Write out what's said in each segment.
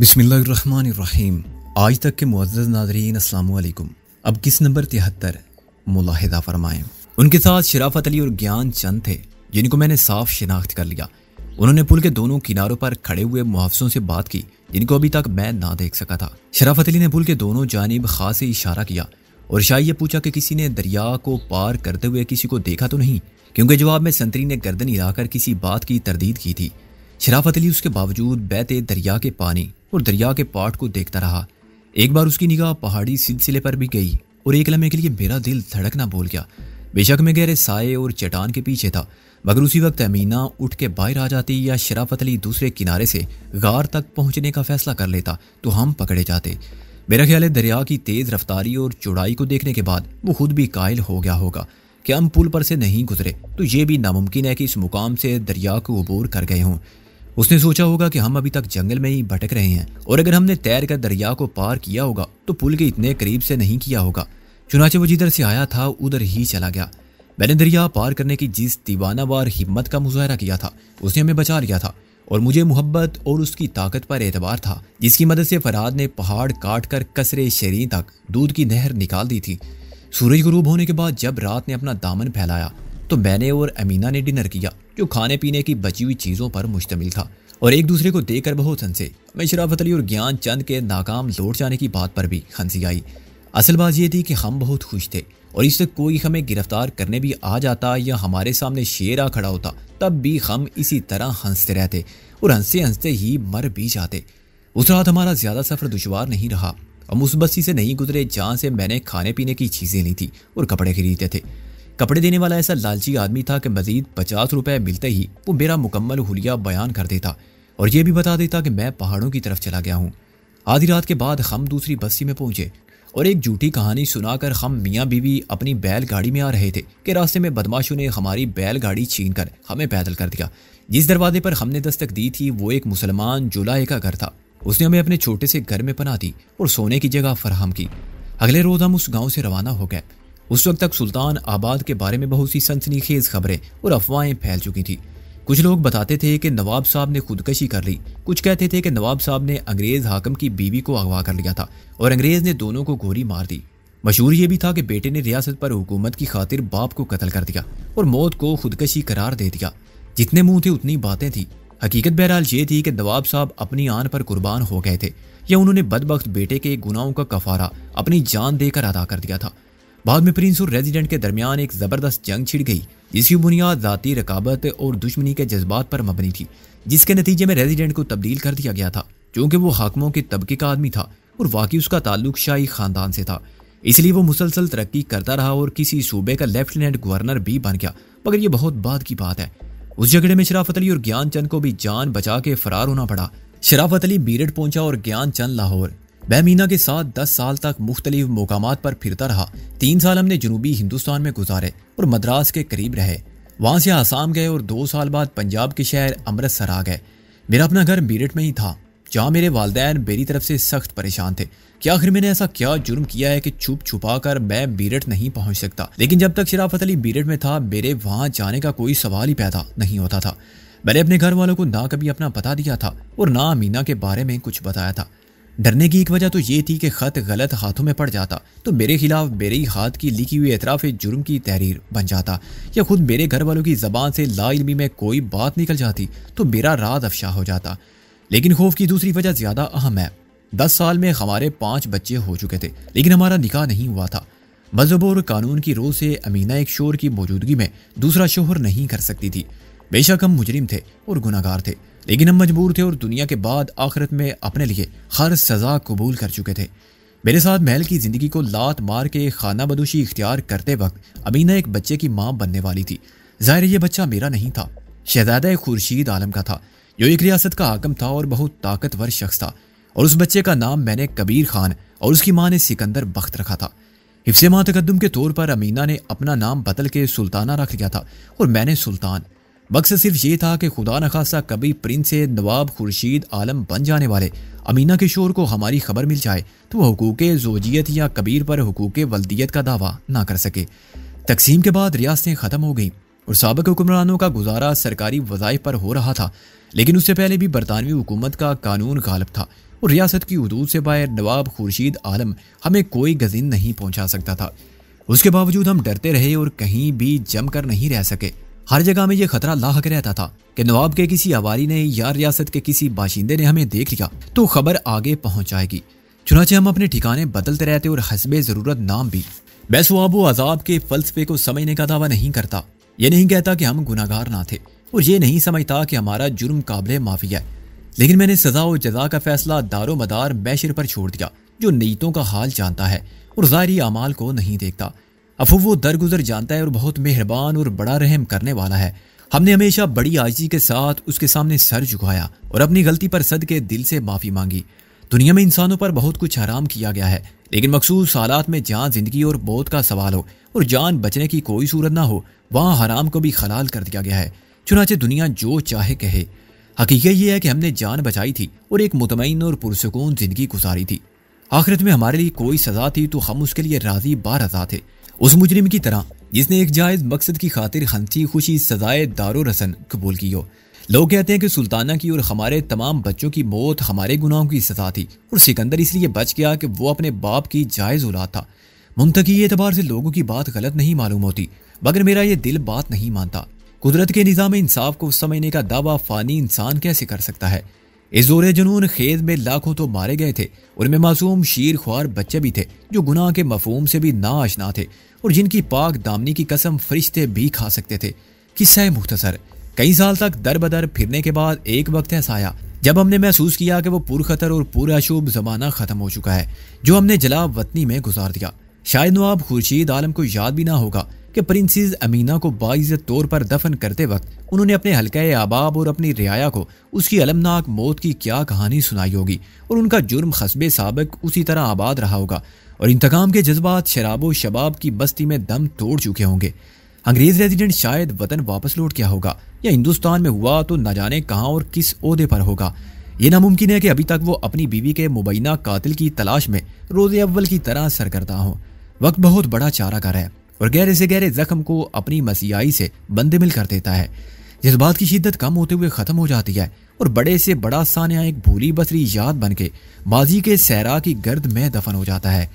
बिस्मिल्लाहिर्रहमानिर्रहीम। आज तक के मुअज़्ज़ज़ नाज़रीन अस्सलाम वालेकुम। अब किस नंबर 73 मुलाहिज़ा फरमाएं। उनके साथ शराफत अली और ज्ञान चंद थे, जिनको मैंने साफ शिनाख्त कर लिया। उन्होंने पुल के दोनों किनारों पर खड़े हुए मुहाफ़िज़ों से बात की, जिनको अभी तक मैं ना देख सका था। शराफत अली ने पुल के दोनों जानिब खास इशारा किया और शायद ये पूछा कि किसी ने दरिया को पार करते हुए किसी को देखा तो नहीं, क्योंकि जवाब में संतरी ने गर्दन हिलाकर किसी बात की तरदीद की थी। शराफत अली उसके बावजूद बहते दरिया के पानी और दरिया के पाट को देखता रहा। एक बार उसकी निगाह पहाड़ी सिलसिले पर भी गई और एक लम्हे के लिए मेरा दिल धड़कना बोल गया। बेशक मैं गहरे साए और चट्टान के पीछे था, मगर उसी वक्त अमीना उठ के बाहर आ जाती या शराफत अली दूसरे किनारे से गार तक पहुंचने का फैसला कर लेता तो हम पकड़े जाते। मेरा ख्याल है दरिया की तेज रफ्तारी और चौड़ाई को देखने के बाद वो खुद भी कायल हो गया होगा कि हम पुल पर से नहीं गुजरे तो ये भी नामुमकिन है कि इस मुकाम से दरिया को अबूर कर गए हों। उसने सोचा होगा कि हम अभी तक जंगल में ही भटक रहे हैं और अगर हमने तैर कर दरिया को पार किया होगा तो पुल के इतने करीब से नहीं किया होगा। चुनाचे वो जिधर से आया था उधर ही चला गया। मैंने दरिया पार करने की जिस दीवानावार हिम्मत का मुजाहरा किया था उसने हमें बचा लिया था और मुझे मोहब्बत और उसकी ताकत पर एतबार था, जिसकी मदद से फरहाद ने पहाड़ काट कर कसरे शरीं तक दूध की नहर निकाल दी थी। सूरज गुरूब होने के बाद जब रात ने अपना दामन फैलाया तो मैंने और अमीना ने डिनर किया, जो खाने पीने की बची हुई चीज़ों पर मुश्तमिल था, और एक दूसरे को देखकर बहुत हंसे। मैं शराफत अली और ज्ञान चंद के नाकाम लौट जाने की बात पर भी हंसी आई। असल बात यह थी कि हम बहुत खुश थे और इससे कोई हमें गिरफ्तार करने भी आ जाता या हमारे सामने शेर आ खड़ा होता तब भी हम इसी तरह हंसते रहते और हंसते हंसते ही मर भी जाते। उस रात हमारा ज़्यादा सफ़र दुश्वार नहीं रहा। हम उस बस्ती से नहीं गुजरे जहाँ से मैंने खाने पीने की चीज़ें ली थी और कपड़े खरीदे थे। कपड़े देने वाला ऐसा लालची आदमी था कि मजीद 50 रुपए मिलते ही वो मेरा मुकम्मल हुलिया बयान कर देता और ये भी बता देता कि मैं पहाड़ों की तरफ चला गया हूँ। आधी रात के बाद हम दूसरी बस्ती में पहुंचे और एक झूठी कहानी सुनाकर हम मियाँ बीवी अपनी बैलगाड़ी में आ रहे थे कि रास्ते में बदमाशों ने हमारी बैलगाड़ी छीन कर हमें पैदल कर दिया। जिस दरवाजे पर हमने दस्तक दी थी वो एक मुसलमान जुलाहे का घर था। उसने हमें अपने छोटे से घर में पनाह दी और सोने की जगह फराहम की। अगले रोज हम उस गाँव से रवाना हो गए। उस वक्त तक सुल्तान आबाद के बारे में बहुत सी सनसनीखेज खबरें और अफवाहें फैल चुकी थी। कुछ लोग बताते थे कि नवाब साहब ने खुदकशी कर ली, कुछ कहते थे कि नवाब साहब ने अंग्रेज हाकम की बीवी को अगवा कर लिया था और अंग्रेज ने दोनों को गोली मार दी। मशहूर ये भी था कि बेटे ने रियासत पर हुकूमत की खातिर बाप को कत्ल कर दिया और मौत को खुदकशी करार दे दिया। जितने मुंह थे उतनी बातें थी। हकीकत बहरहाल ये थी कि नवाब साहब अपनी आन पर कुर्बान हो गए थे या उन्होंने बदबख्त बेटे के गुनाहों का कफारा अपनी जान देकर अदा कर दिया था। बाद में प्रिंस और रेजिडेंट के दरमियान एक जबरदस्त जंग छिड़ गई, जिसकी बुनियाद जाती रकाबत और दुश्मनी के जज्बात पर मबनी थी, जिसके नतीजे में रेजिडेंट को तब्दील कर दिया गया था, क्योंकि वो हाकिमों के तबके का आदमी था और वाकई उसका ताल्लुक शाही खानदान से था। इसलिए वो मुसलसल तरक्की करता रहा और किसी सूबे का लेफ्टिनेंट गवर्नर भी बन गया। मगर ये बहुत बाद की बात है। उस झगड़े में शराफत अली और ज्ञान चंद को भी जान बचा के फरार होना पड़ा। शराफत अली बीरठ पहुंचा और ज्ञान चंद लाहौर। मैं मीना के साथ 10 साल तक मुख्तलिफ मुकामात पर फिरता रहा। 3 साल हमने जनूबी हिंदुस्तान में गुजारे और मद्रास के करीब रहे। वहाँ से आसाम गए और 2 साल बाद पंजाब के शहर अमृतसर आ गए। मेरा अपना घर बीरठ में ही था, जहाँ मेरे वालिदैन मेरी तरफ से सख्त परेशान थे कि आखिर मैंने ऐसा क्या जुर्म किया है कि छुप छुपा कर मैं बीरठ नहीं पहुँच सकता। लेकिन जब तक शराफत अली बीरठ में था मेरे वहाँ जाने का कोई सवाल ही पैदा नहीं होता था। मैंने अपने घर वालों को ना कभी अपना पता दिया था और ना मीना के बारे में कुछ बताया था। डरने की एक वजह तो ये थी कि खत गलत हाथों में पड़ जाता तो मेरे खिलाफ मेरे ही हाथ की लिखी हुई एतराफ़ जुर्म की तहरीर बन जाता, या खुद मेरे घर वालों की ज़बान से लाइल्मी में कोई बात निकल जाती तो मेरा राज अफशा हो जाता। लेकिन खौफ की दूसरी वजह ज़्यादा अहम है। 10 साल में हमारे 5 बच्चे हो चुके थे, लेकिन हमारा निकाह नहीं हुआ था। मजहब और कानून की रोज़ से अमीना एक शोर की मौजूदगी में दूसरा शोहर नहीं कर सकती थी। बेशक हम मुजरिम थे और गुनाहगार थे, लेकिन हम मजबूर थे और दुनिया के बाद आखिरत में अपने लिए हर सज़ा कबूल कर चुके थे। मेरे साथ महल की ज़िंदगी को लात मार के खाना बदोशी इख्तियार करते वक्त अमीना एक बच्चे की माँ बनने वाली थी। ज़ाहिर ये बच्चा मेरा नहीं था, शहजादा खुर्शीद आलम का था, जो एक रियासत का हाकिम था और बहुत ताकतवर शख्स था। और उस बच्चे का नाम मैंने कबीर खान और उसकी माँ ने सिकंदर बख्त रखा था। हिफ्ज़े माँ तकद्दुम के तौर पर अमीना ने अपना नाम बदल के सुल्ताना रख लिया था और मैंने सुल्तान। मकसद सिर्फ ये था कि खुदा न खासा कभी प्रिंस से नवाब खुर्शीद आलम बन जाने वाले अमीना के शोर को हमारी खबर मिल जाए तो वह हुकूके ज़ोजियत या कबीर पर हुकूके वल्दियत का दावा ना कर सके। तकसीम के बाद रियासतें ख़त्म हो गईं और साबिक हुक्मरानों का गुजारा सरकारी वज़ाइफ पर हो रहा था, लेकिन उससे पहले भी बरतानवी हुकूमत का कानून गालिब था और रियासत की हदूद से बाहर नवाब खुर्शीद आलम हमें कोई गजीन नहीं पहुंचा सकता था। उसके बावजूद हम डरते रहे और कहीं भी जमकर नहीं रह सके। हर जगह में यह खतरा लाहक रहता था कि नवाब के किसी आवारी ने या रियासत के किसी बाशिंदे ने हमें देख लिया तो खबर आगे पहुंच जाएगी। चुनाचे हम अपने ठिकाने बदलते रहते और हस्बे जरूरत नाम भी। मैं सवाब व अजाब के फलसफे को समझने का दावा नहीं करता। ये नहीं कहता कि हम गुनाहगार ना थे और ये नहीं समझता कि हमारा जुर्म काबिल माफी है, लेकिन मैंने सजा और जजा का फैसला दारो मदार मैशर पर छोड़ दिया, जो नीयतों का हाल जानता है और ज़ाहिरी अमाल को नहीं देखता। अफू वो दरगुजर जानता है और बहुत मेहरबान और बड़ा रहम करने वाला है। हमने हमेशा बड़ी आजिज़ी के साथ उसके सामने सर झुकाया और अपनी गलती पर सदके दिल से माफ़ी मांगी। दुनिया में इंसानों पर बहुत कुछ हराम किया गया है, लेकिन मखसूस हालात में जहाँ जिंदगी और मौत का सवाल हो और जान बचने की कोई सूरत ना हो, वहाँ हराम को भी खलाल कर दिया गया है। चुनाचे दुनिया जो चाहे कहे, हकीकत यह है कि हमने जान बचाई थी और एक मुतमईन और पुरसुकून जिंदगी गुजारी थी। आखिरत में हमारे लिए कोई सजा थी तो हम उसके लिए राजी बारज़ा थे, उस मुजरिम की तरह जिसने एक जायज़ मकसद की खातिर हंसी खुशी सजाए दारो रसन कबूल की हो। लोग कहते हैं कि सुल्ताना की और हमारे तमाम बच्चों की मौत हमारे गुनाहों की सजा थी और सिकंदर इसलिए बच गया कि वो अपने बाप की जायज़ औलाद था। मुंतकी एतबार से लोगों की बात गलत नहीं मालूम होती, मगर मेरा ये दिल बात नहीं मानता। कुदरत के निज़ाम इंसाफ को समझने का दावा फानी इंसान कैसे कर सकता है। इस जोरे जुनून खेज में लाखों तो मारे गए थे और में मासूम शीर ख्वार बच्चे भी थे जो गुनाह के मफहूम से भी नाआशना थे और जिनकी पाक दामनी की कसम फरिश्ते भी खा सकते थे। किस्सा मुख्तसर, कई साल तक दर बदर फिरने के बाद एक वक्त ऐसा आया जब हमने महसूस किया कि वो पुरखतर और पूरा शुभ जमाना खत्म हो चुका है जो हमने जला वतनी में गुजार दिया। शायद नवाब खुर्शीद आलम को याद भी ना होगा कि प्रिंसेस अमीना को बाइज्जत तौर पर दफन करते वक्त उन्होंने अपने हल्के अहबाब और अपनी रियाया को उसकी अलमनाक मौत की क्या कहानी सुनाई होगी और उनका जुर्म खस्बे साबिक उसी तरह आबाद रहा होगा और इंतकाम के जज्बात शराबो शबाब की बस्ती में दम तोड़ चुके होंगे। अंग्रेज रेजिडेंट शायद वतन वापस लौट गया होगा या हिंदुस्तान में हुआ तो न जाने कहाँ और किस ओहदे पर होगा। ये नामुमकिन है कि अभी तक वो अपनी बीवी के मुबैना कातिल की तलाश में रोज़े अव्वल की तरह सरगर्दा हो। वक्त बहुत बड़ा चारागार है और गहरे से गहरे जख्म को अपनी मसीहाई से बंदे मिल कर देता है। जज्बात की शिद्दत कम होते हुए ख़त्म हो जाती है और बड़े से बड़ा सानिया एक भूली बसरी याद बन के माजी के सहरा की गर्द में दफन हो जाता है।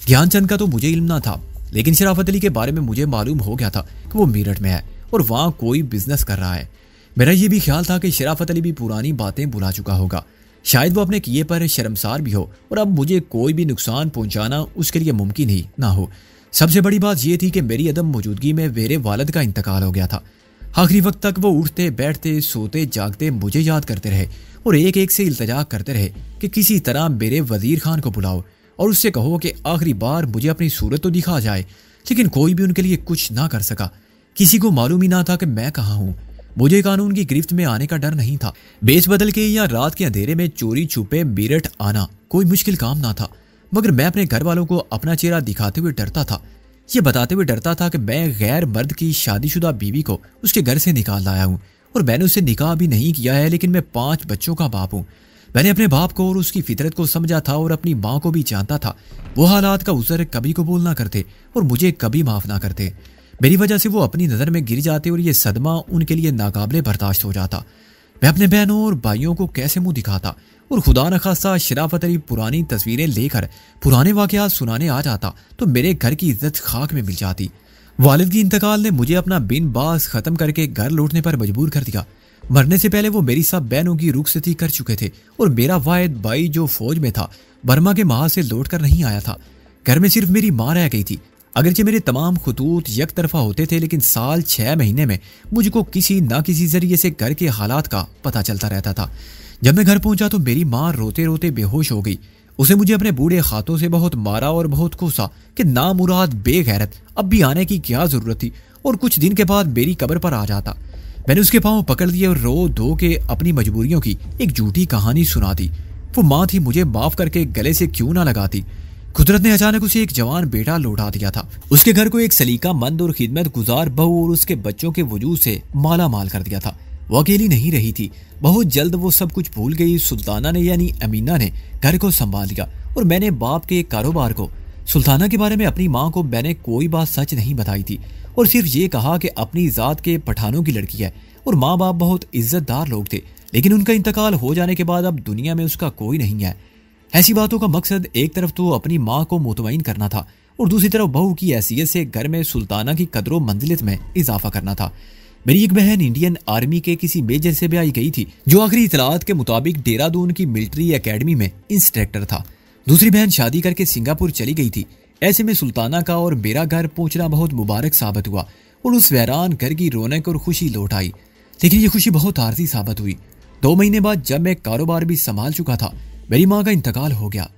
ज्ञानचंद का तो मुझे इल्म ना था, लेकिन शराफत अली के बारे में मुझे मालूम हो गया था कि वो मेरठ में है और वहाँ कोई बिजनेस कर रहा है। मेरा ये भी ख्याल था कि शराफत अली भी पुरानी बातें भुला चुका होगा। शायद वो अपने किए पर शर्मसार भी हो और अब मुझे कोई भी नुकसान पहुंचाना उसके लिए मुमकिन ही ना हो। सबसे बड़ी बात यह थी कि मेरी अदम मौजूदगी में मेरे वालिद का इंतकाल हो गया था। आखिरी वक्त तक वो उठते बैठते सोते जागते मुझे याद करते रहे और एक एक से इल्तजा करते रहे कि किसी तरह मेरे वजीर खान को बुलाओ और उससे कहो कि आखिरी बार मुझे अपनी सूरत तो दिखा जाए। लेकिन कोई भी उनके लिए कुछ ना कर सका। किसी को मालूम ही ना था कि मैं कहाँ हूँ। मुझे कानून की गिरफ्त में आने का डर नहीं था। बेच बदल के या रात के अंधेरे में चोरी छुपे मेरठ आना कोई मुश्किल काम ना था, मगर मैं अपने घर वालों को अपना चेहरा दिखाते हुए डरता था। ये बताते हुए डरता था कि मैं गैर मर्द की शादीशुदा बीवी को उसके घर से निकाल लाया हूँ और मैंने उससे निकाह भी नहीं किया है, लेकिन मैं 5 बच्चों का बाप हूँ। मैंने अपने बाप को और उसकी फितरत को समझा था और अपनी माँ को भी जानता था। वो हालात का उज़र कभी कबूल ना करते और मुझे कभी माफ़ ना करते। मेरी वजह से वो अपनी नज़र में गिर जाते और ये सदमा उनके लिए नाकाबिले बर्दाश्त हो जाता। मैं अपने बहनों और भाइयों को कैसे मुंह दिखाता और खुदा न खास्ता शराफत अली पुरानी तस्वीरें लेकर पुराने वाक़यात सुनाने आ जाता तो मेरे घर की इज्जत खाक में मिल जाती। वालिद की इंतकाल ने मुझे अपना बिन बास ख़त्म करके घर लौटने पर मजबूर कर दिया। मरने से पहले वो मेरी सब बहनों की रुखसती कर चुके थे और मेरा वाहिद भाई जो फौज में था बर्मा के महाज से लौट कर नहीं आया था। घर में सिर्फ मेरी माँ रह गई थी। अगरचे मेरे तमाम खतूत एक तरफा होते थे, लेकिन साल 6 महीने में मुझको किसी ना किसी जरिए से घर के हालात का पता चलता रहता था। जब मैं घर पहुंचा तो मेरी माँ रोते रोते बेहोश हो गई। उसे मुझे अपने बूढ़े हाथों से बहुत मारा और बहुत कोसा कि नामुराद बेगैरत, अब भी आने की क्या जरूरत थी और कुछ दिन के बाद मेरी कब्र पर आ जाता। मैंने उसके पांव पकड़ लिए और रो धो के अपनी मजबूरियों की एक झूठी कहानी सुना दी। वो माँ थी, मुझे माफ करके गले से क्यों ना लगाती। कुदरत ने अचानक उसे एक जवान बेटा लौटा दिया था। उसके घर को एक सलीका मंद और खिदमत गुजार बहू और उसके बच्चों के वजूद से माला माल कर दिया था। वो अकेली नहीं रही थी। बहुत जल्द वो सब कुछ भूल गई। सुल्ताना ने यानी अमीना ने घर को संभाल लिया और मैंने बाप के कारोबार को। सुल्ताना के बारे में अपनी माँ को मैंने कोई बात सच नहीं बताई थी और सिर्फ ये कहा कि अपनी जात के पठानों की लड़की है और माँ बाप बहुत इज्जतदार लोग थे, लेकिन उनका इंतकाल हो जाने के बाद अब दुनिया में उसका कोई नहीं है। ऐसी बातों का मकसद एक तरफ तो अपनी माँ को मुतमईन करना था और दूसरी तरफ बहू की हैसियत से घर में सुल्ताना की कदरों मंजिलत में इजाफा करना था। मेरी एक बहन इंडियन आर्मी के किसी मेजर से ब्याही गई थी, जो आखिरी इतलात के मुताबिक देहरादून की मिलिट्री एकेडमी में इंस्ट्रक्टर था। दूसरी बहन शादी करके सिंगापुर चली गई थी। ऐसे में सुल्ताना का और मेरा घर पहुंचना बहुत मुबारक साबित हुआ और उस वैरान घर की रौनक और खुशी लौट आई। लेकिन ये खुशी बहुत आरजी साबित हुई। 2 महीने बाद जब मैं कारोबार भी संभाल चुका था, मेरी माँ का इंतकाल हो गया।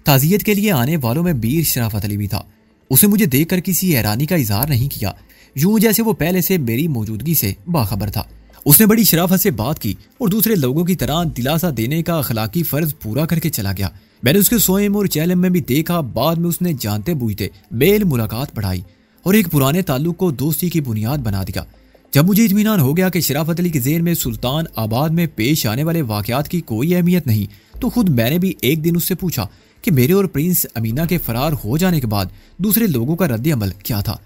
ताजियत के लिए आने वालों में बीर शराफत अली भी था। उसे मुझे देखकर किसी हैरानी का इजहार नहीं किया, यूं जैसे वो पहले से मेरी मौजूदगी से बाखबर था। उसने बड़ी शराफत से बात की और दूसरे लोगों की तरह दिलासा देने का अखलाकी फर्ज पूरा करके चला गया। मैंने उसके सोएम और चैलम में भी देखा। बाद में उसने जानते बूझते मेल मुलाकात बढ़ाई और एक पुराने ताल्लुक को दोस्ती की बुनियाद बना दिया। जब मुझे इत्मीनान हो गया कि शराफत अली के ज़हन में सुल्तान आबाद में पेश आने वाले वाकयात की कोई अहमियत नहीं, तो खुद मैंने भी एक दिन उससे पूछा कि मेरे और प्रिंस अमीना के फरार हो जाने के बाद दूसरे लोगों का रद्द अमल क्या था।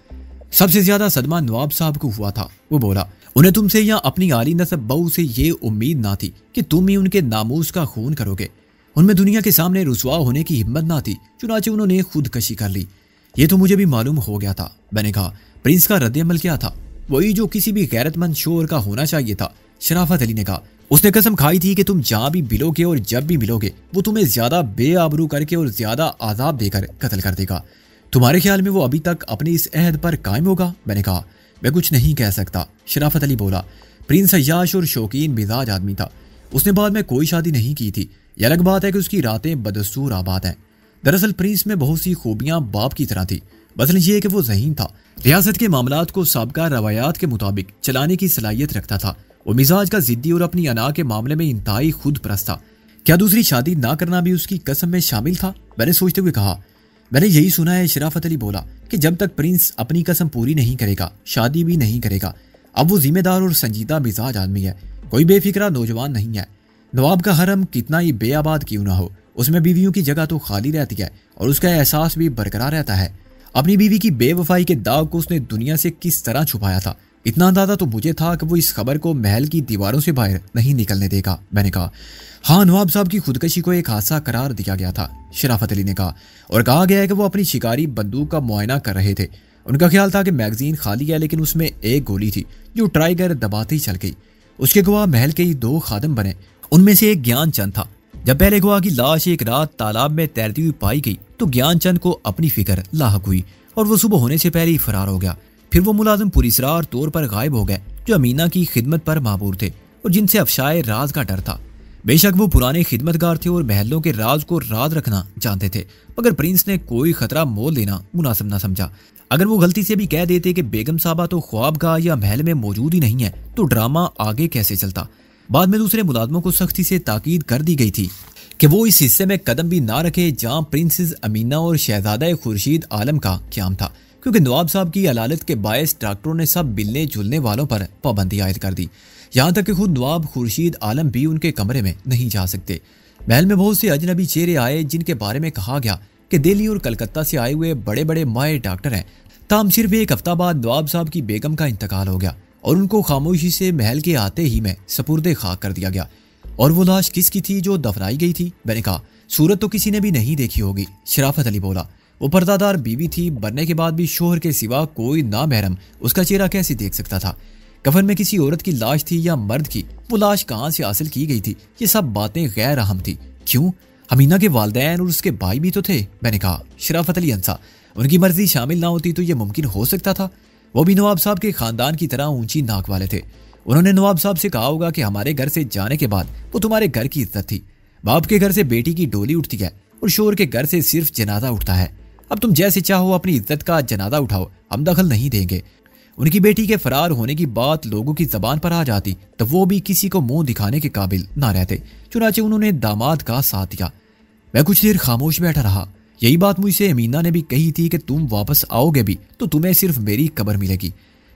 सबसे ज्यादा सदमा नवाब साहब को हुआ था। वो बोला, उन्हें तुमसे या अपनी आली नसब बहू से ये उम्मीद ना थी कि तुम ही उनके नामूस का खून करोगे। उनमें दुनिया के सामने रुसवा होने की हिम्मत ना थी, चुनाचे उन्होंने खुदकशी कर ली। ये तो मुझे भी मालूम हो गया था। मैंने कहा, प्रिंस का रद्द अमल क्या था? वही जो किसी भी गैरतमंद शोर का होना चाहिए था। शराफत अली ने कहा, उसने कसम खाई थी कि तुम जहां भी मिलोगे और जब भी मिलोगे वो तुम्हें ज्यादा बेआबरू करके और ज्यादा आजाब देकर कत्ल कर देगा। तुम्हारे ख्याल में वो अभी तक अपनी इस अहद पर कायम होगा? मैंने कहा, मैं कुछ नहीं कह सकता। शराफत अली बोला, प्रिंस अय्याश और शौकीन मिजाज आदमी था। उसने बाद में कोई शादी नहीं की थी। यह अलग बात है कि उसकी रातें बदस्तूर आबाद हैं। दरअसल प्रिंस में बहुत सी खूबियां बाप की तरह थी। मसलन ये कि वो ज़हीन था, रियासत के मामलात को साबका रवायात के मुताबिक चलाने की सलाहियत रखता था। वो मिजाज का जिद्दी और अपनी अना के मामले में इंतहाई खुद परस्त था। क्या दूसरी शादी ना करना भी उसकी कसम में शामिल था? मैंने सोचते हुए कहा, मैंने यही सुना है। शराफत अली बोला कि जब तक प्रिंस अपनी कसम पूरी नहीं करेगा शादी भी नहीं करेगा। अब वो जिम्मेदार और संजीदा मिजाज आदमी है, कोई बेफिक्रा नौजवान नहीं है। नवाब का हरम कितना ही बेआबाद क्यों ना हो, उसमें बीवियों की जगह तो खाली रहती है और उसका एहसास भी बरकरार रहता है। अपनी बीवी की बेवफाई के दाग को उसने दुनिया से किस तरह छुपाया था, इतना अंदाजा तो मुझे था कि वो इस खबर को महल की दीवारों से बाहर नहीं निकलने देगा। मैंने कहा, हाँ, नवाब साहब की खुदकशी को एक हादसा करार दिया गया था। शराफत अली ने कहा, और कहा गया है कि वो अपनी शिकारी बंदूक का मुआयना कर रहे थे। उनका ख्याल था कि मैगजीन खाली है, लेकिन उसमें एक गोली थी जो ट्राइगर दबाते ही चल गई। उसके गवाह महल के ही 2 खादम बने, उनमें से एक ज्ञानचंद था। जब पहले गवाह की लाश एक रात तालाब में तैरती हुई पाई गई तो ज्ञानचंद को अपनी फिक्र लाहक हुई और वो सुबह होने से पहले ही फरार हो गया। फिर वो मुलाजिम पुरिसरार तौर पर गायब हो गए जो अमीना की खिदमत पर माबूर थे और जिनसे अफशाए राज का डर था। बेशक वो पुराने खिदमतगार थे और महलों के राज को राज रखना जानते थे, मगर प्रिंस ने कोई खतरा मोल लेना मुनासिब ना समझा। अगर वो गलती से भी कह देते कि बेगम साहबा तो ख्वाबगाह या महल में मौजूद ही नहीं है, तो ड्रामा आगे कैसे चलता। बाद में दूसरे मुलाजमों को सख्ती से ताकीद कर दी गई थी कि वो इस हिस्से में कदम भी ना रखे जहां प्रिंसेस अमीना और शहजादा खुर्शीद आलम का क्याम था, क्योंकि नवाब साहब की अलालत के बायस डॉक्टरों ने सब मिलने जुलने वालों पर पाबंदी आयद कर दी। यहाँ तक कि खुद नवाब खुर्शीद आलम भी उनके कमरे में नहीं जा सकते। महल में बहुत से अजनबी चेहरे आए जिनके बारे में कहा गया कि दिल्ली और कलकत्ता से आए हुए बड़े बड़े माहिर डॉक्टर हैं। ताम सिर्फ एक हफ्ता बाद नवाब साहब की बेगम का इंतकाल हो गया और उनको खामोशी से महल के आते ही में सपुर्दे खाक कर दिया गया। और वो लाश किसकी थी जो दफनाई गई थी? मैंने कहा, सूरत तो किसी ने भी नहीं देखी होगी। शराफत अली बोला, वो पर्दादार बीवी थी, मरने के बाद भी शोहर के सिवा कोई ना महरम उसका चेहरा कैसे देख सकता था? कफन में किसी औरत की लाश थी या मर्द की? वो लाश कहाँ से हासिल की गई थी? ये सब बातें गैर अहम थी। क्यों? अमीना के वालिदैन और उसके भाई भी तो थे। मैंने कहा, शराफत अली हंसा, उनकी मर्जी शामिल ना होती तो ये मुमकिन हो सकता था। वो भी नवाब साहब के खानदान की तरह ऊंची नाक वाले थे। उन्होंने नवाब साहब से कहा होगा कि हमारे घर से जाने के बाद वो तुम्हारे घर की इज्जत थी। बाप के घर से बेटी की डोली उठती है और शोर के घर से सिर्फ जनाजा उठता है। अब तुम जैसे चाहो अपनी इज्जत का जनाजा उठाओ, हम दखल नहीं देंगे। उनकी बेटी के फरार होने की बात लोगों की जबान पर आ जाती तो वो भी किसी को मुंह दिखाने के काबिल ना रहते। चुनाचे उन्होंने दामाद का साथ दिया। मैं कुछ देर खामोश बैठा रहा। यही बात मुझसे अमीना ने भी कही थी कि तुम वापस आओगे भी तो तुम्हें सिर्फ मेरी कब्र मिलेगी।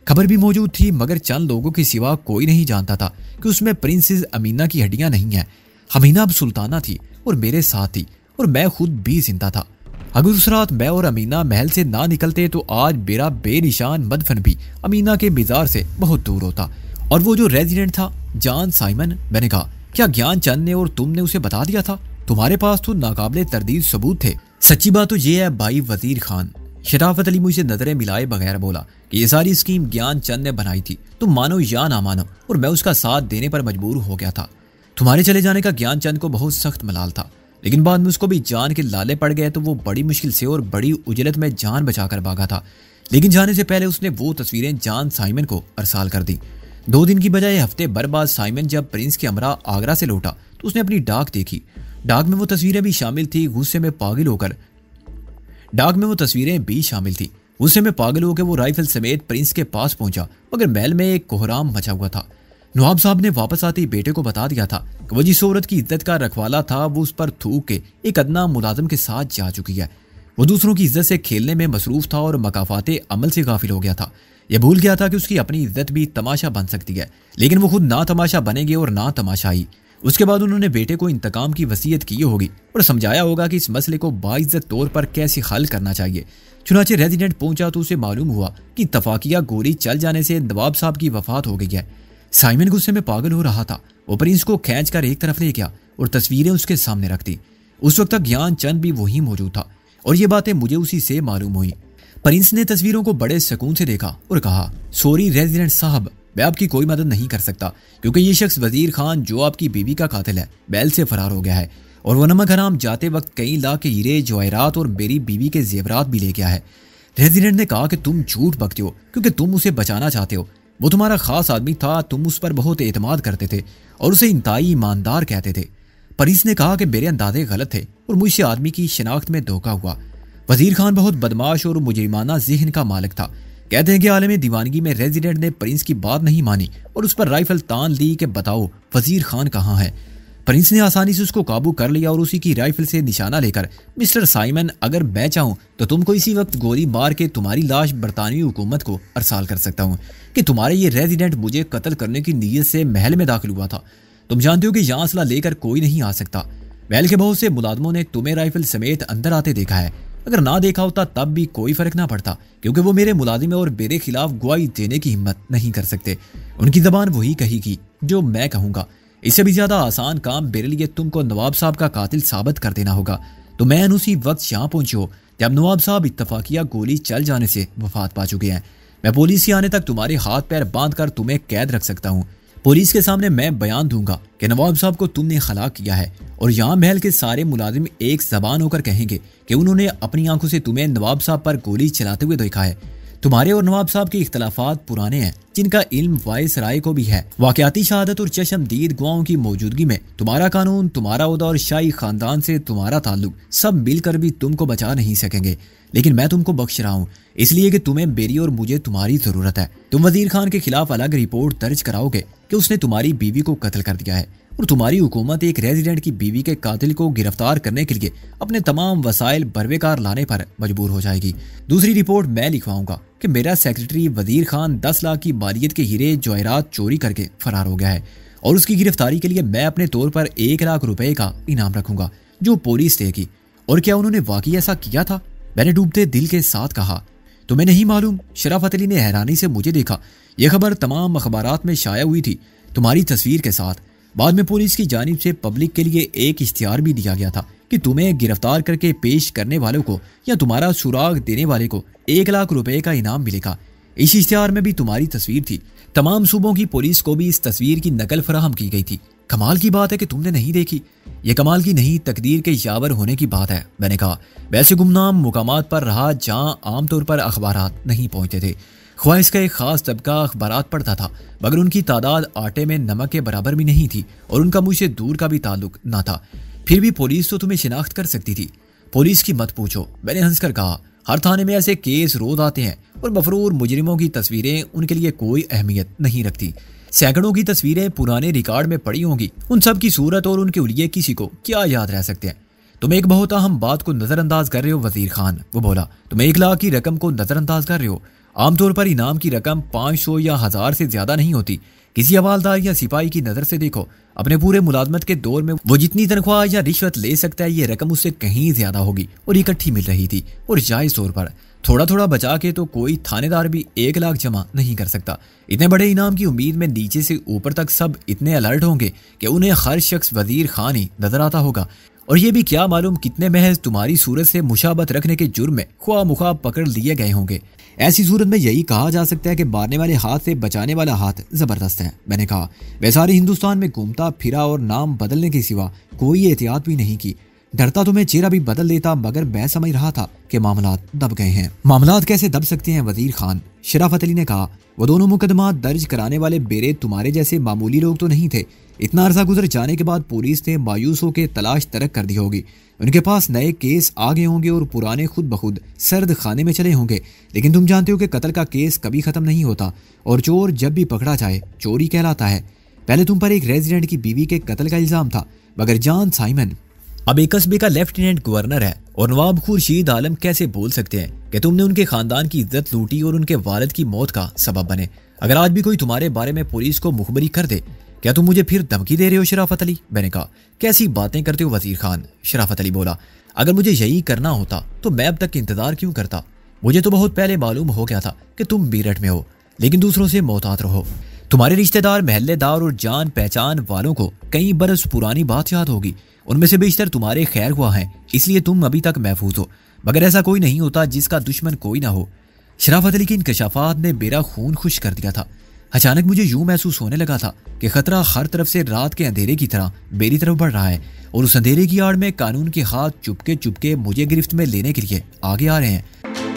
खबर भी मौजूद थी, मगर चंद लोगों के सिवा कोई नहीं जानता था कि उसमें प्रिंसेस अमीना की हड्डियां नहीं हैं। अमीना अब सुल्ताना थी और मेरे साथ थी और मैं खुद भी जिंदा था। अगर उस रात मैं और अमीना महल से ना निकलते तो आज मेरा बेनिशान मदफन भी अमीना के मिजार से बहुत दूर होता। और वो जो रेजिडेंट था जॉन साइमन, मैंने कहा, क्या ज्ञान चंद ने और तुमने उसे बता दिया था? तुम्हारे पास तो नाकाबिले तरदीद सबूत थे। सच्ची बात तो ये है भाई वजीर खान, शराफत अली मुझसे नजरें मिलाए बगैर बोला कि ये सारी स्कीम ज्ञान चंद ने बनाई थी। तुम मानो या ना मानो, और मैं उसका साथ देने पर मजबूर हो गया था। तुम्हारे चले जाने का ज्ञान चंद को बहुत सख्त मलाल था, लेकिन बाद में उसको भी जान के लाले पड़ गए तो वो बड़ी मुश्किल से और बड़ी उजलत में जान बचाकर भागा था। लेकिन जाने से पहले उसने वो तस्वीरें जान साइमन को अरसाल कर दी। 2 दिन की बजाय हफ्ते भर बाद साइमन जब प्रिंस के हमरा आगरा से लौटा तो उसने अपनी डाक देखी। डाक में वो तस्वीरें भी शामिल थी। गुस्से में पागल होकर वो राइफल समेत प्रिंस के पास पहुंचा, मगर महल में एक कोहराम मचा हुआ था। नवाब साहब ने वापस आते ही बेटे को बता दिया था कि वो जिस औरत की इज्जत का रखवाला था वो उस पर थूक के एक अदना मुलाजिम के साथ जा चुकी है। वो दूसरों की इज्जत से खेलने में मसरूफ था और मकाफाते अमल से गाफिल हो गया था। यह भूल गया था कि उसकी अपनी इज्जत भी तमाशा बन सकती है, लेकिन वो खुद ना तमाशा बनेंगे और ना तमाशाई। उसके बाद उन्होंने बेटे को इंतकाम की वसीयत की होगी और समझाया होगा कि इस मसले को बाइज्जत तौर पर कैसे हल करना चाहिए। चुनाचे रेजिडेंट पहुंचा तो उसे मालूम हुआ कि तफाकिया गोली चल जाने से नवाब साहब की वफात हो गई है। साइमन गुस्से में पागल हो रहा था। वो प्रिंस को खींच कर एक तरफ ले गया और तस्वीरें उसके सामने रख दी। उस वक्त तक ज्ञान चंद भी वहीं मौजूद था और ये बातें मुझे उसी से मालूम हुई। प्रिंस ने तस्वीरों को बड़े सुकून से देखा और कहा, सॉरी रेजिडेंट साहब, मैं आपकी कोई मदद नहीं कर सकता क्योंकि ये शख्स वजीर खान जो आपकी बीवी का कातिल है बैल से फरार हो गया है और वो नमक हराम जाते वक्त कई लाख के हीरे जवाहरात और मेरी बीवी के जेवरात भी ले गया है। रेजिडेंट ने कहा कि तुम झूठ बकते हो क्योंकि तुम उसे बचाना चाहते हो। वो तुम्हारा खास आदमी था, तुम उस पर बहुत एतमाद करते थे और उसे इंतहाई ईमानदार कहते थे। प्रिंस ने कहा कि मेरे अंदाजे गलत थे और मुझसे आदमी की शिनाख्त में धोखा हुआ। वजीर खान बहुत बदमाश और मुजरिमाना ज़हन का मालिक था। कहते हैं कि आलम दीवानगी में रेजिडेंट ने प्रिंस की बात नहीं मानी और उस पर राइफल तान दी कि बताओ वजीर खान कहाँ है। प्रिंस ने आसानी से उसको काबू कर लिया और उसी की राइफल से निशाना लेकर, मिस्टर साइमन, अगर मैं चाहूँ तो तुमको इसी वक्त गोली मार के तुम्हारी लाश बरतानवी हुकूमत को अरसाल कर सकता हूँ कि तुम्हारे ये रेजिडेंट मुझे कत्ल करने की नीयत से महल में दाखिल हुआ था। तुम जानते हो कि यहाँ असला लेकर कोई नहीं आ सकता। महल के बहुत से मुलाजमों ने तुम्हें राइफल समेत अंदर आते देखा है। अगर ना देखा होता तब भी कोई फर्क ना पड़ता क्योंकि वो मेरे मुलाजिम और मेरे खिलाफ गवाही देने की हिम्मत नहीं कर सकते। उनकी जबान वही कहेगी जो मैं कहूँगा। इससे भी ज्यादा आसान काम मेरे लिए तुमको नवाब साहब का कातिल साबित कर देना होगा। तो मैं उसी वक्त यहाँ पहुंची हो जब नवाब साहब इत्तफाकिया गोली चल जाने से वफात पा चुके हैं। मैं पुलिस से आने तक तुम्हारे हाथ पैर बांध कर तुम्हें कैद रख सकता हूँ। पुलिस के सामने मैं बयान दूंगा कि नवाब साहब को तुमने हलाक किया है और यहाँ महल के सारे मुलाजिम एक जबान होकर कहेंगे कि उन्होंने अपनी आंखों से तुम्हें नवाब साहब पर गोली चलाते हुए देखा है। तुम्हारे और नवाब साहब के इख्तलाफात पुराने हैं जिनका इल्म वाइस राय को भी है। वाकयाती शहादत और चशमदीद गवाहों की मौजूदगी में तुम्हारा कानून, तुम्हारा ओहदा और शाही खानदान से तुम्हारा ताल्लुक सब मिलकर भी तुमको बचा नहीं सकेंगे। लेकिन मैं तुमको बख्श रहा हूँ इसलिए कि तुम्हें मेरी और मुझे तुम्हारी जरूरत है। तुम वजीर खान के खिलाफ अलग रिपोर्ट दर्ज कराओगे कि उसने तुम्हारी बीवी को कत्ल कर दिया है और तुम्हारी हुकूमत एक रेजिडेंट की बीवी के कातिल को गिरफ्तार करने के लिए अपने तमाम वसाइल बरवेकार लाने पर मजबूर हो जाएगी। दूसरी रिपोर्ट मैं लिखवाऊंगा कि मेरा सेक्रेटरी वजीर खान 10 लाख की मालियत के हीरे जवाहरात चोरी करके फरार हो गया है और उसकी गिरफ्तारी के लिए मैं अपने तौर पर 1 लाख रुपए का इनाम रखूंगा जो पुलिस देगी। और क्या उन्होंने वाकई ऐसा किया था? मैंने डूबते दिल के साथ कहा। तुम्हें नहीं मालूम? शराफत अली ने हैरानी से मुझे देखा। यह खबर तमाम अखबारात में शाया हुई थी तुम्हारी तस्वीर के साथ। बाद में पुलिस की जानिब से पब्लिक के लिए एक इश्तिहार भी दिया गया था कि तुम्हें गिरफ्तार करके पेश करने वालों को या तुम्हारा सुराग देने वाले को 1 लाख रुपए का इनाम मिलेगा। इस इश्तिहार में भी तुम्हारी तस्वीर थी। तमाम सूबों की पुलिस को भी इस तस्वीर की नकल फराहम की गई थी। कमाल की बात है कि तुमने नहीं देखी। यह कमाल की नहीं, तकदीर के यावर होने की बात है। मैंने कहा, वैसे गुमनाम मुकामात पर रहा जहां आमतौर पर अखबारात नहीं पहुंचते थे। ख्वाहिश का एक खास तबका अखबारात पढ़ता था मगर उनकी तादाद आटे में नमक के बराबर भी नहीं थी और उनका मुझसे दूर का भी ताल्लुक ना था। फिर भी पुलिस तो तुम्हें शिनाख्त कर सकती थी। पुलिस की मत पूछो, मैंने हंसकर कहा। हर थाने में ऐसे केस रोज आते हैं और मफरूर मुजरिमों की तस्वीरें उनके लिए कोई अहमियत नहीं रखती। सैकड़ों की तस्वीरें पुराने रिकॉर्ड में पड़ी होंगी, उन सब की सूरत और उनके उलिये किसी को क्या याद रह सकते हैं। तुम एक बहुत अहम बात को नजरअंदाज कर रहे हो वजीर खान, वो बोला। तुम 1 लाख की रकम को नजरअंदाज कर रहे हो। आमतौर पर इनाम की रकम 500 या 1000 से ज्यादा नहीं होती। किसी हवालदार या सिपाही की नजर से देखो, अपने पूरे मुलाजमत के दौर में वो जितनी तनख्वाह या रिश्वत ले सकता है ये रकम उससे कहीं ज्यादा होगी और इकट्ठी मिल रही थी और जायज तौर पर थोड़ा थोड़ा बचा के तो कोई थानेदार भी 1 लाख जमा नहीं कर सकता। इतने बड़े इनाम की उम्मीद में नीचे से ऊपर तक सब इतने अलर्ट होंगे कि उन्हें हर शख्स वजीर खान ही नजर आता होगा और ये भी क्या मालूम कितने महज तुम्हारी सूरत से मुशाबत रखने के जुर्म में ख्वाह मुख्वाह पकड़ लिए गए होंगे। ऐसी सूरत में यही कहा जा सकता है कि मारने वाले हाथ से बचाने वाला हाथ जबरदस्त है। मैंने कहा, वे सारे हिंदुस्तान में घूमता फिरा और नाम बदलने के सिवा कोई एहतियात भी नहीं की। डरता तो मैं चेहरा भी बदल देता, मगर मैं समझ रहा था कि मामलात दब गए हैं। मामलात कैसे दब सकते हैं वजीर खान? शराफत अली ने कहा, वो दोनों मुकदमा दर्ज कराने वाले बेरे तुम्हारे जैसे मामूली लोग तो नहीं थे। इतना अरसा गुजर जाने के बाद पुलिस ने मायूस होकर तलाश तरक कर दी होगी। उनके पास नए केस आ गए होंगे और पुराने खुद बखुद सर्द खाने में चले होंगे। लेकिन तुम जानते हो कि कत्ल का केस कभी खत्म नहीं होता और चोर जब भी पकड़ा जाए चोरी कहलाता है। पहले तुम पर एक रेजिडेंट की बीवी के कत्ल का इल्जाम था, मगर जॉन साइमन अब एक कस्बे का लेफ्टिनेंट गवर्नर है और नवाब खुर्शीद आलम कैसे बोल सकते हैं कि तुमने उनके खानदान की इज्जत लूटी और उनके वालिद की मौत का सबब बने। अगर आज भी कोई तुम्हारे बारे में पुलिस को मुखबरी कर दे, क्या तुम मुझे फिर धमकी दे रहे हो शराफत अली? मैंने कहा, कैसी बातें करते हो वजीर खान? शराफत अली बोला, अगर मुझे यही करना होता तो मैं अब तक इंतजार क्यों करता? मुझे तो बहुत पहले मालूम हो गया था कि तुम मेरठ में हो, लेकिन दूसरों से मोहतात रहो। तुम्हारे रिश्तेदार, महल्लेदार और जान पहचान वालों को कई बरस पुरानी बात याद होगी। उनमें से बेशतर तुम्हारे खैर हुआ है, इसलिए तुम अभी तक महफूज हो। मगर ऐसा कोई नहीं होता जिसका दुश्मन कोई ना हो। शराफत अली के इंकशाफात ने मेरा खून खुश कर दिया था। अचानक मुझे यूं महसूस होने लगा था कि खतरा हर तरफ से रात के अंधेरे की तरह मेरी तरफ बढ़ रहा है और उस अंधेरे की आड़ में कानून के हाथ चुपके चुपके मुझे गिरफ्त में लेने के लिए आगे आ रहे हैं।